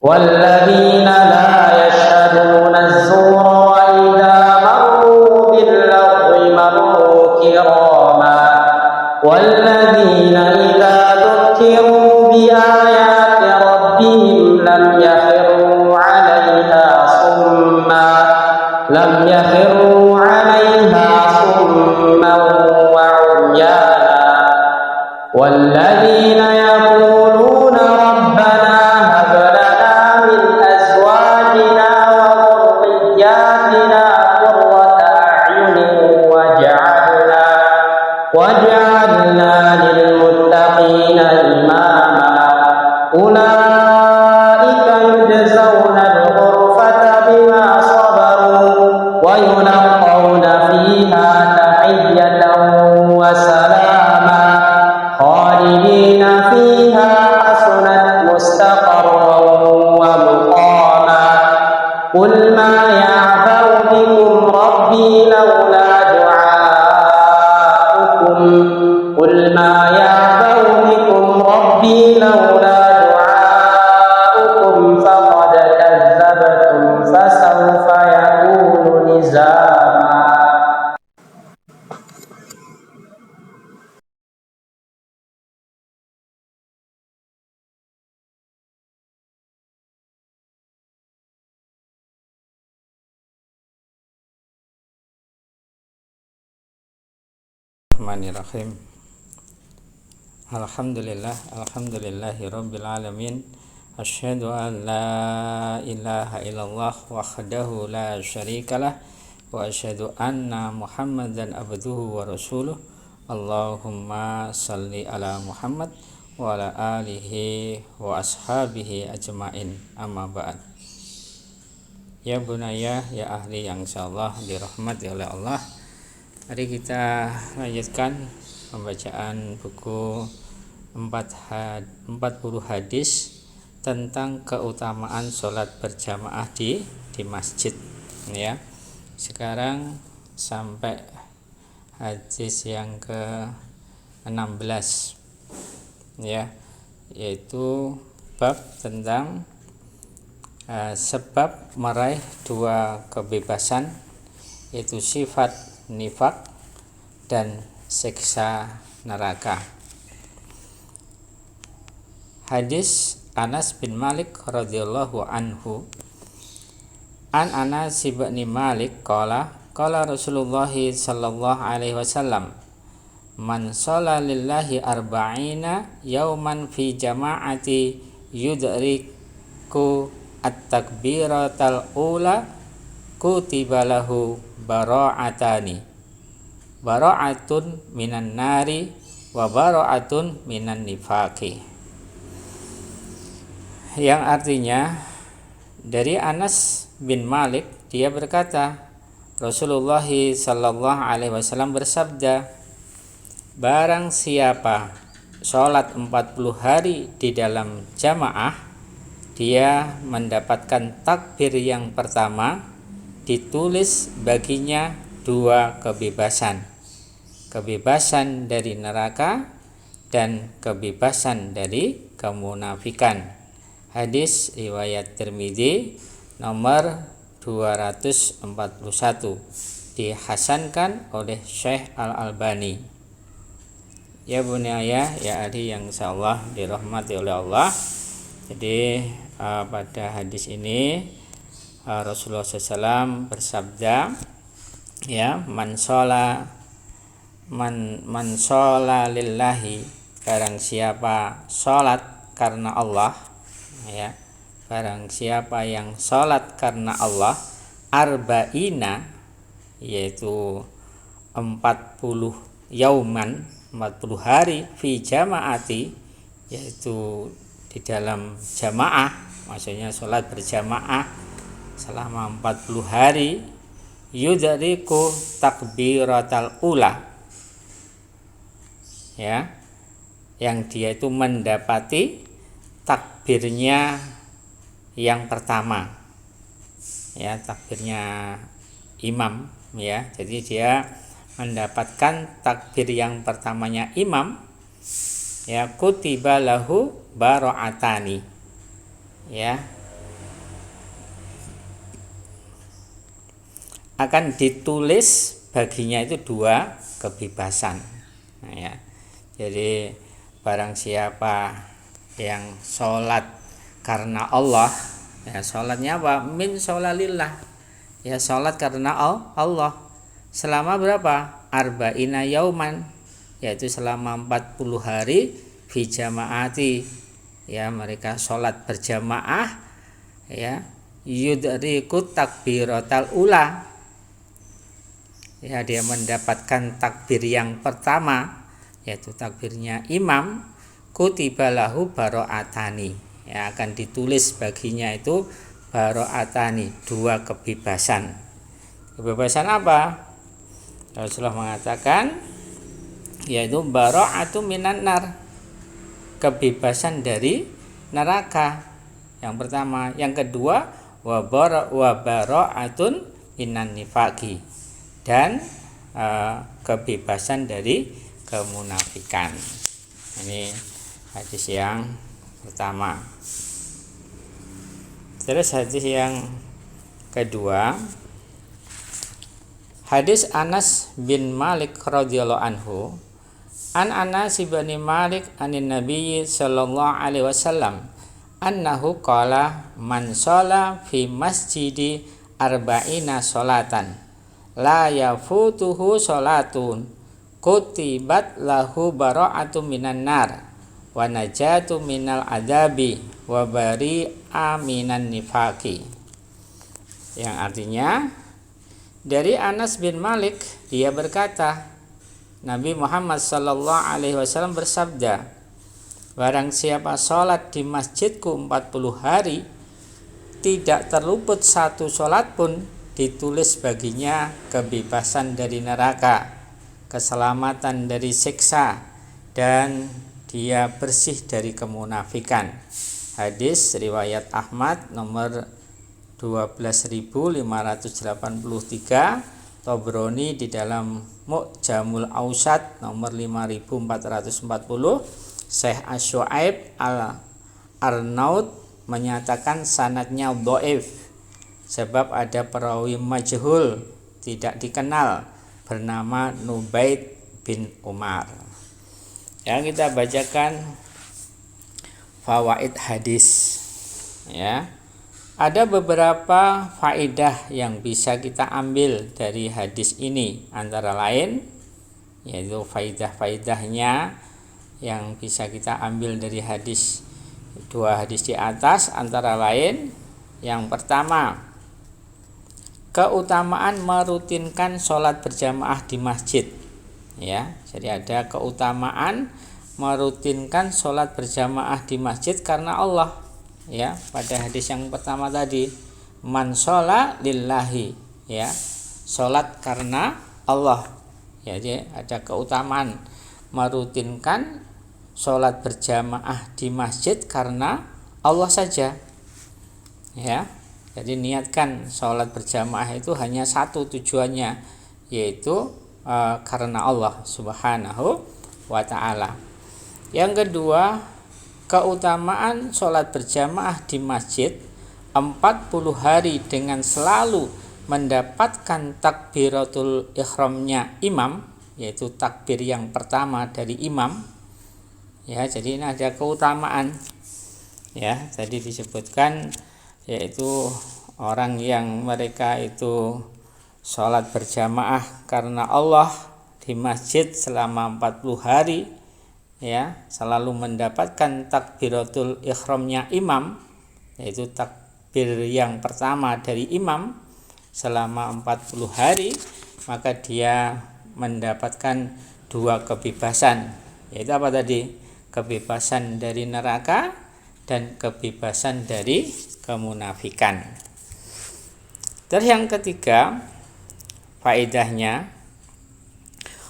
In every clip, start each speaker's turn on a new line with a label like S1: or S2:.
S1: والذين لا يشهدون الزور وإذا مروا باللغو مروا كراما والذين إذا ذكروا بآيات ربهم لم يخروا عليها صما وعميانا والذين يقولون ربنا هب لنا من أزواجنا وذرياتنا قرة أعين واجعلنا للمتقين إماما أولئك يجزون الغرفة بما صبروا ويلقون فيها تحية وسلاما خالدين فيها حسنت مستقرا ومقاما قل ما يعبأ بكم ربي لولا دعاؤكم فقد كذبتم فسوف يكون لزاما.
S2: Bismillahirrahmanirrahim. Alhamdulillahi rabbil alamin. Asyhadu an la ilaha illallah wahdahu la syarikalah wa asyhadu anna Muhammadan abduhu wa rasuluh. Allahumma salli ala Muhammad wa ala alihi wa ashabihi ajmain. Amma ba'd. Ya bunaya, ya ahli yang insyaallah dirahmati oleh Allah. Mari kita lanjutkan pembacaan buku 40 hadis tentang keutamaan sholat berjamaah di masjid, ya. Sekarang sampai hadis yang ke-16, ya, yaitu bab tentang sebab meraih dua kebebasan, yaitu sifat nifak dan siksa neraka. Hadis Anas bin Malik radhiyallahu anhu. An Anas bin Malik qala Rasulullah sallallahu alaihi wasallam, man shalla lillahi arba'ina yauman fi jama'ati yudriku at-takbiratal ula kutiba lahu bara'atun minan nari wa bara'atun minan nifaqi. Yang artinya, dari Anas bin Malik, dia berkata, Rasulullah sallallahu alaihi wasallam bersabda, barang siapa sholat 40 hari di dalam jamaah, dia mendapatkan takbir yang pertama, ditulis baginya dua kebebasan, kebebasan dari neraka dan kebebasan dari kemunafikan. Hadis riwayat Tirmidzi nomor 241, dihasankan oleh Syekh Al-Albani. Ya bunaya, ya adik yang insyaallah dirahmati oleh Allah. Jadi pada hadis ini Rasulullah SAW bersabda, ya, man shola lillahi, barang siapa sholat karena Allah, ya, barang siapa yang sholat karena Allah, arba'ina, yaitu 40 yauman, 40 hari, fi jama'ati, yaitu di dalam jamaah, maksudnya sholat berjamaah selama 40 hari, yudriku takbiratal ula, ya, yang dia itu mendapati takbirnya yang pertama, ya, takbirnya imam, ya. Jadi dia mendapatkan takbir yang pertamanya imam, ya, kutiba lahu bara'atani, ya, akan ditulis baginya itu 2 kebebasan. Nah, ya. Jadi barang siapa yang sholat karena Allah, ya sholatnya apa? Min sholalillah, ya sholat karena Allah selama berapa? Arba'ina yauman, yaitu selama 40 hari fi jamaati, ya mereka sholat berjamaah, ya yudrikut takbiratal ula, ya dia mendapatkan takbir yang pertama, yaitu takbirnya imam, kutiba lahu baro'atani, ya akan ditulis baginya itu baro'atani, 2 kebebasan. Kebebasan apa? Rasulullah mengatakan yaitu baro'atu minan nar, kebebasan dari neraka, yang pertama. Yang kedua wa baro'atun minan nifaqi, dan kebebasan dari kemunafikan. Ini hadis yang pertama. Terus hadis yang kedua, hadis Anas bin Malik radhiyallahu anhu, an Anas bin Malik anin Nabi sallallahu alaihi wasallam annahu qala man shalla fi masjidi arba'ina sholatan la yafutuhu sholatun kutibat lahu bara'atu minan nar wa najatu minal adabi wa bari'a minan nifaqi. Yang artinya dari Anas bin Malik, dia berkata, Nabi Muhammad sallallahu alaihi wasallam bersabda, barang siapa sholat di masjidku 40 hari, tidak terluput satu sholat pun, ditulis baginya kebebasan dari neraka, keselamatan dari siksa, dan dia bersih dari kemunafikan. Hadis riwayat Ahmad nomor 12.583, Tobroni di dalam Mu'jamul Ausat nomor 5.440, Syekh Asy-Syu'aib Al-Arnaud menyatakan sanadnya dhaif sebab ada perawi majhul tidak dikenal bernama Nubaid bin Umar. Yang kita bacakan fawaid hadis, ya. Ada beberapa faedah yang bisa kita ambil dari hadis ini, antara lain yaitu faedah-faedahnya yang bisa kita ambil dari hadis, 2 hadis di atas, antara lain yang pertama, keutamaan merutinkan sholat berjamaah di masjid, ya. Jadi ada keutamaan merutinkan sholat berjamaah di masjid karena Allah, ya. Pada hadis yang pertama tadi, man sholat lillahi, ya, sholat karena Allah, ya. Jadi ada keutamaan merutinkan sholat berjamaah di masjid karena Allah saja, ya. Jadi niatkan sholat berjamaah itu hanya satu tujuannya, yaitu karena Allah subhanahu wa ta'ala. Yang kedua, keutamaan sholat berjamaah di masjid 40 hari dengan selalu mendapatkan takbiratul ihramnya imam, yaitu takbir yang pertama dari imam, ya. Jadi ini ada keutamaan, ya. Tadi disebutkan yaitu orang yang mereka itu sholat berjamaah karena Allah di masjid selama 40 hari, ya, selalu mendapatkan takbiratul ihramnya imam, yaitu takbir yang pertama dari imam selama 40 hari, maka dia mendapatkan 2 kebebasan, yaitu apa tadi? Kebebasan dari neraka dan kebebasan dari kemunafikan. Terus yang ketiga, faedahnya,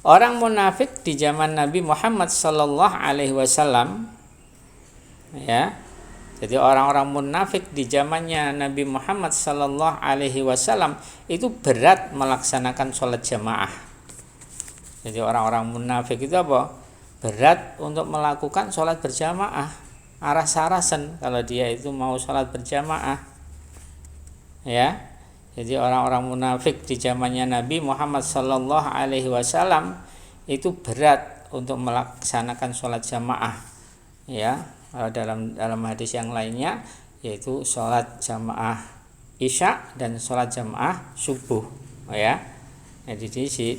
S2: orang munafik di zaman Nabi Muhammad sallallahu alaihi wasallam, ya. Jadi orang-orang munafik di zamannya Nabi Muhammad sallallahu alaihi wasallam itu berat melaksanakan sholat jamaah. Jadi orang-orang munafik itu apa? Berat untuk melakukan sholat berjamaah. Aras-arasan kalau dia itu mau sholat berjamaah, ya. Jadi orang-orang munafik di zamannya Nabi Muhammad sallallahu alaihi wasallam itu berat untuk melaksanakan sholat jamaah. Ya, dalam hadis yang lainnya yaitu sholat jamaah Isya dan sholat jamaah subuh. Ya. Jadi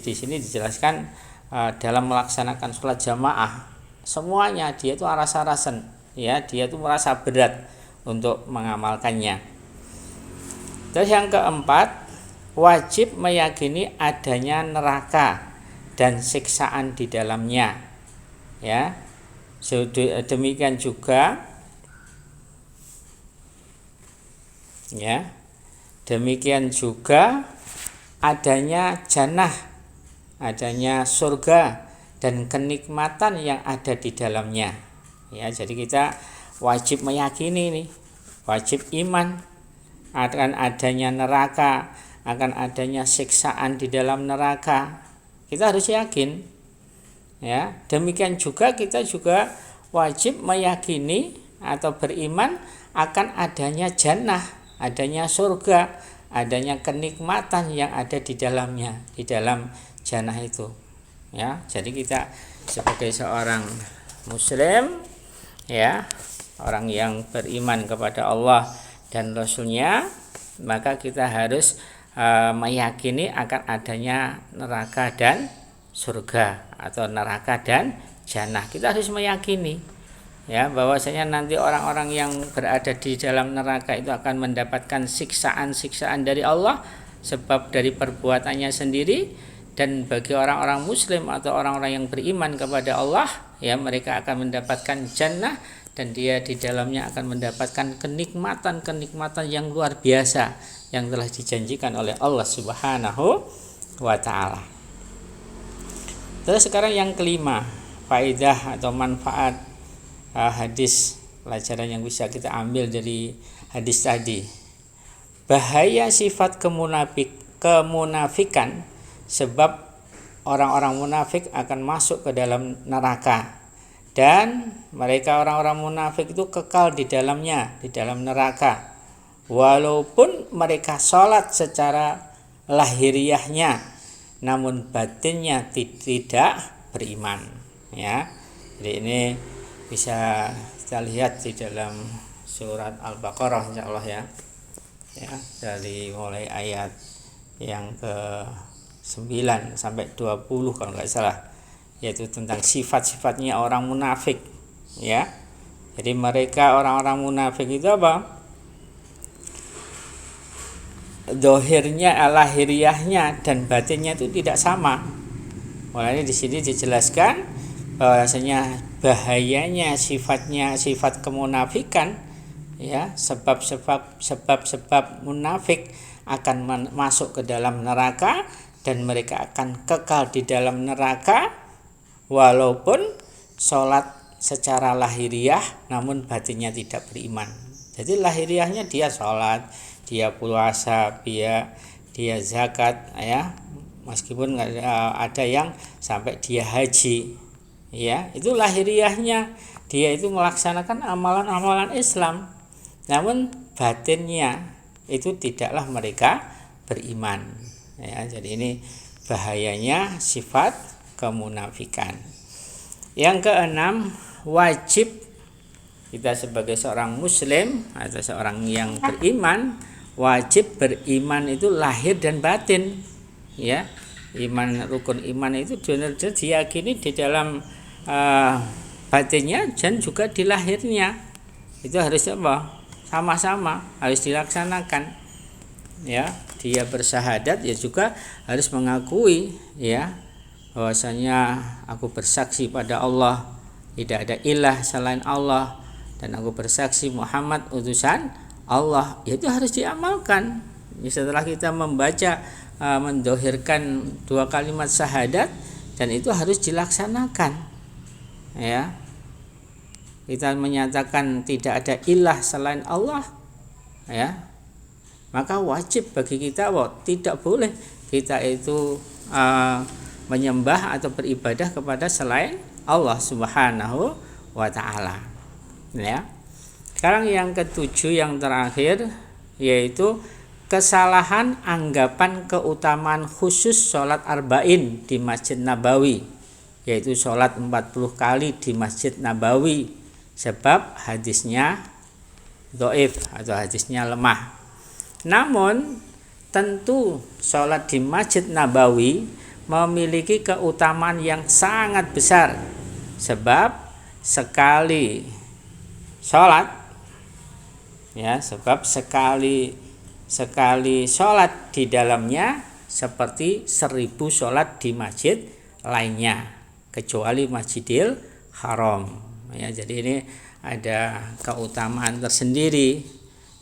S2: di sini dijelaskan dalam melaksanakan sholat jamaah semuanya dia itu rasa-rasen, ya, dia itu merasa berat untuk mengamalkannya. Terus yang keempat, wajib meyakini adanya neraka dan siksaan di dalamnya. Ya. Demikian juga ya. Demikian juga adanya jannah, adanya surga dan kenikmatan yang ada di dalamnya. Ya, jadi kita wajib meyakini nih, wajib iman akan adanya neraka, akan adanya siksaan di dalam neraka. Kita harus yakin. Ya, demikian juga kita juga wajib meyakini atau beriman akan adanya jannah, adanya surga, adanya kenikmatan yang ada di dalamnya, di dalam jannah itu. Ya, jadi kita sebagai seorang muslim, ya, orang yang beriman kepada Allah dan Rasulnya, maka kita harus meyakini akan adanya neraka dan surga atau neraka dan jannah. Kita harus meyakini, ya, bahwasanya nanti orang-orang yang berada di dalam neraka itu akan mendapatkan siksaan-siksaan dari Allah sebab dari perbuatannya sendiri. Dan bagi orang-orang muslim atau orang-orang yang beriman kepada Allah, ya, mereka akan mendapatkan jannah dan dia di dalamnya akan mendapatkan kenikmatan-kenikmatan yang luar biasa yang telah dijanjikan oleh Allah Subhanahu wa taala. Terus sekarang yang kelima, faedah atau manfaat hadis, pelajaran yang bisa kita ambil dari hadis tadi. Bahaya sifat kemunafikan, sebab orang-orang munafik akan masuk ke dalam neraka dan mereka orang-orang munafik itu kekal di dalamnya, di dalam neraka, walaupun mereka sholat secara lahiriahnya namun batinnya tidak beriman. Ya, jadi ini bisa kita lihat di dalam surat Al-Baqarah, insyaallah, ya, dari mulai ayat yang ke 9 sampai 20 kalau nggak salah, yaitu tentang sifat-sifatnya orang munafik. Ya, jadi mereka orang-orang munafik itu apa? Dohirnya, lahiriahnya dan batinnya itu tidak sama. Mulanya di sini dijelaskan bahwasanya bahayanya sifat kemunafikan, ya, sebab munafik akan masuk ke dalam neraka dan mereka akan kekal di dalam neraka walaupun sholat secara lahiriah namun batinnya tidak beriman. Jadi lahiriahnya dia sholat, dia puasa, dia zakat, ya, meskipun ada yang sampai dia haji, ya, itu lahiriahnya dia itu melaksanakan amalan-amalan Islam, namun batinnya itu tidaklah mereka beriman. Ya, jadi ini bahayanya sifat kemunafikan. Yang keenam, wajib kita sebagai seorang muslim atau seorang yang beriman, wajib beriman itu lahir dan batin. Ya, iman, rukun iman itu benar-benar diyakini di dalam batinnya dan juga di lahirnya. Itu harus apa? Sama-sama harus dilaksanakan. Ya, dia bersyahadat, ya juga harus mengakui, ya, bahwasanya aku bersaksi pada Allah tidak ada ilah selain Allah dan aku bersaksi Muhammad utusan Allah. Itu harus diamalkan. Setelah kita membaca mendohirkan 2 kalimat syahadat, dan itu harus dilaksanakan. Ya, kita menyatakan tidak ada ilah selain Allah, ya, maka wajib bagi kita tidak boleh kita itu menyembah atau beribadah kepada selain Allah Subhanahu wa taala. Ya. Sekarang yang ketujuh, yang terakhir, yaitu kesalahan anggapan keutamaan khusus sholat arba'in di Masjid Nabawi, yaitu sholat 40 kali di Masjid Nabawi, sebab hadisnya dhaif atau hadisnya lemah. Namun tentu sholat di Masjid Nabawi memiliki keutamaan yang sangat besar, sebab sekali sholat sekali sholat di dalamnya seperti 1000 sholat di masjid lainnya kecuali Masjidil Haram. Jadi ini ada keutamaan tersendiri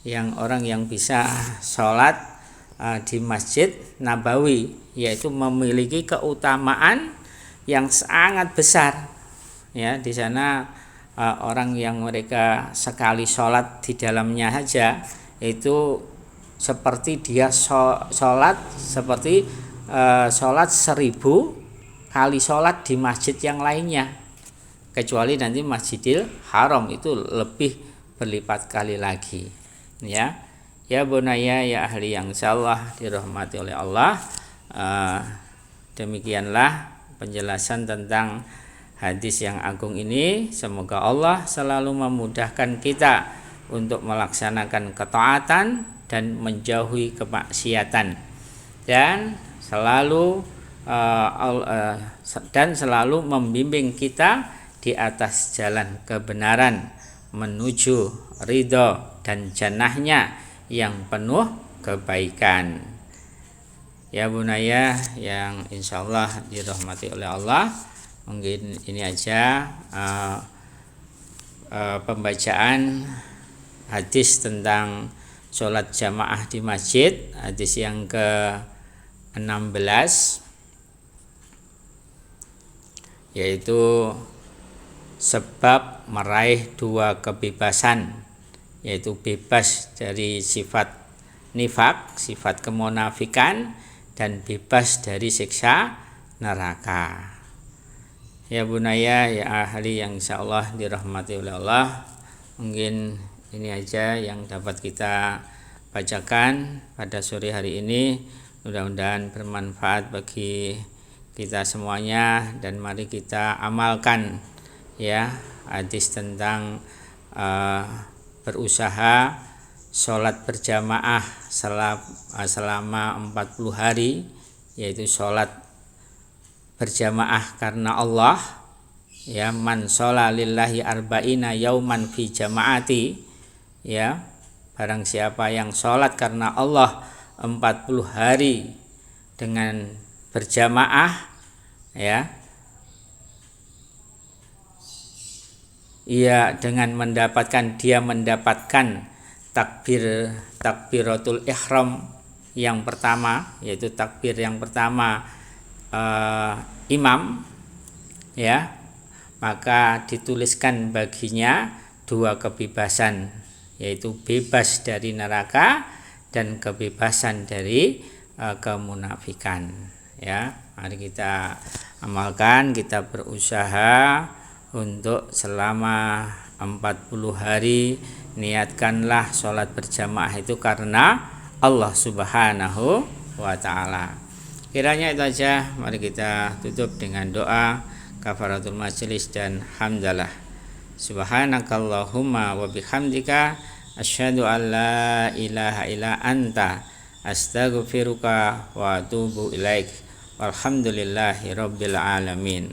S2: yang orang yang bisa sholat di Masjid Nabawi, yaitu memiliki keutamaan yang sangat besar. Di sana orang yang mereka sekali sholat di dalamnya saja itu seperti dia sholat 1000 kali sholat di masjid yang lainnya, kecuali nanti Masjidil Haram itu lebih berlipat kali lagi. Ya bunaya, ya ahli yang insyaallah dirahmati oleh Allah. Demikianlah penjelasan tentang hadis yang agung ini. Semoga Allah selalu memudahkan kita untuk melaksanakan ketaatan dan menjauhi kemaksiatan, dan selalu membimbing kita di atas jalan kebenaran menuju ridho dan jannahnya yang penuh kebaikan. Ya bunaya yang insyaallah dirahmati oleh Allah, mungkin ini aja pembacaan hadis tentang sholat jamaah di masjid, hadis yang ke-16, yaitu sebab meraih 2 kebebasan, yaitu bebas dari sifat nifak, sifat kemunafikan, dan bebas dari siksa neraka. Ya bunaya, ya ahli yang insyaallah dirahmati oleh Allah, mungkin ini aja yang dapat kita bacakan pada sore hari ini. Mudah-mudahan bermanfaat bagi kita semuanya, dan mari kita amalkan hadis tentang berusaha sholat berjamaah selama 40 hari, yaitu sholat berjamaah karena Allah. Man sholla lillahi arba'ina yauman fi jama'ati, barang siapa yang sholat karena Allah 40 hari dengan berjamaah, dengan mendapatkan takbiratul ihram yang pertama, yaitu takbir yang pertama imam, maka dituliskan baginya 2 kebebasan, yaitu bebas dari neraka dan kebebasan dari kemunafikan. Mari kita amalkan, kita berusaha untuk selama 40 hari niatkanlah sholat berjamaah itu karena Allah Subhanahu wa ta'ala. Kiranya itu aja, mari kita tutup dengan doa kafaratul majelis dan hamdalah. Subhanakallahumma wa bihamdika asyhadu an la ilaha illa anta astaghfiruka wa atubu ilaik. Walhamdulillahi rabbil alamin.